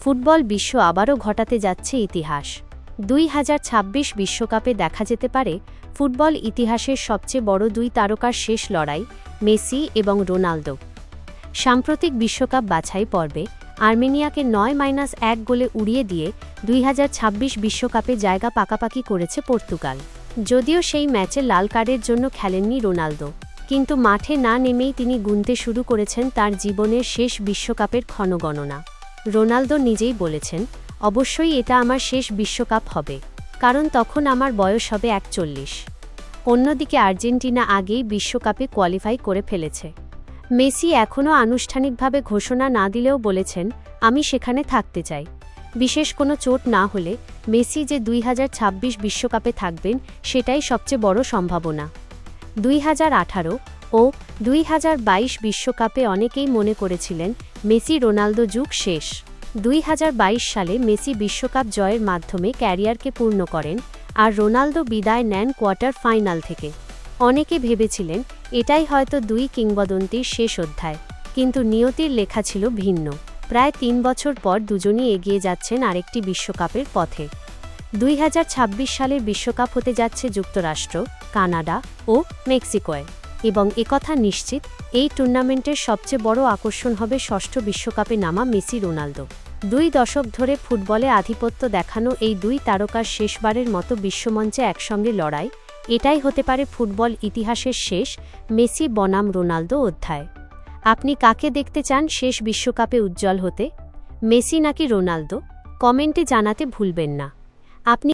Football বিশ্ব আবারও ঘটাতে যাচ্ছে ইতিহাস। 2026 বিশ্বকাপে দেখা যেতে পারে ফুটবল ইতিহাসের সবচেয়ে বড় দুই তারকার শেষ লড়াই, মেসি এবং রোনালদো। সাম্প্রতিক বিশ্বকাপ বাছাই পর্বে আর্মেনিয়াকে 9-1 গোলে উড়িয়ে দিয়ে 2026 বিশ্বকাপে জায়গা পাকাপাকি করেছে পর্তুগাল। যদিও সেই ম্যাচে লাল কার্ডের জন্য খেলেননি রোনালদো, কিন্তু মাঠে না নেমেই তিনি গুনতে শুরু করেছেন তার জীবনের শেষ বিশ্বকাপের ক্ষণগণনা। রোনালদো নিজেই বলেছেন, অবশ্যই এটা আমার শেষ বিশ্বকাপ হবে, কারণ তখন আমার বয়স হবে 41। অন্যদিকে আর্জেন্টিনা আগেই বিশ্বকাপে কোয়ালিফাই করে ফেলেছে। মেসি এখনও আনুষ্ঠানিকভাবে ঘোষণা না দিলেও বলেছেন, আমি সেখানে থাকতে চাই। বিশেষ কোনো চোট না হলে মেসি যে 2026 বিশ্বকাপে থাকবেন সেটাই সবচেয়ে বড় সম্ভাবনা। 2018 ও 2022 বিশ্বকাপে অনেকেই মনে করেছিলেন মেসি রোনালদো যুগ শেষ। 2022 সালে মেসি বিশ্বকাপ জয়ের মাধ্যমে ক্যারিয়ারকে পূর্ণ করেন, আর রোনালদো বিদায় নেন কোয়ার্টার ফাইনাল থেকে। অনেকে ভেবেছিলেন এটাই হয়তো দুই কিংবদন্তির শেষ অধ্যায়, কিন্তু নিয়তির লেখা ছিল ভিন্ন। প্রায় 3 বছর পর দুজনই এগিয়ে যাচ্ছেন আরেকটি বিশ্বকাপের পথে। 2026 সালের বিশ্বকাপ হতে যাচ্ছে যুক্তরাষ্ট্র, কানাডা ও মেক্সিকোয়, এবং একথা নিশ্চিত এই টুর্নামেন্টের সবচেয়ে বড় আকর্ষণ হবে ষষ্ঠ বিশ্বকাপে নামা মেসি রোনালদো। 2 দশক ধরে ফুটবলে আধিপত্য দেখানো এই দুই তারকার শেষবারের মতো বিশ্বমঞ্চে একসঙ্গে লড়াই, এটাই হতে পারে ফুটবল ইতিহাসের শেষ মেসি বনাম রোনালদো অধ্যায়। আপনি কাকে দেখতে চান শেষ বিশ্বকাপে উজ্জ্বল হতে, মেসি নাকি রোনালদো? কমেন্টে জানাতে ভুলবেন না। আপনি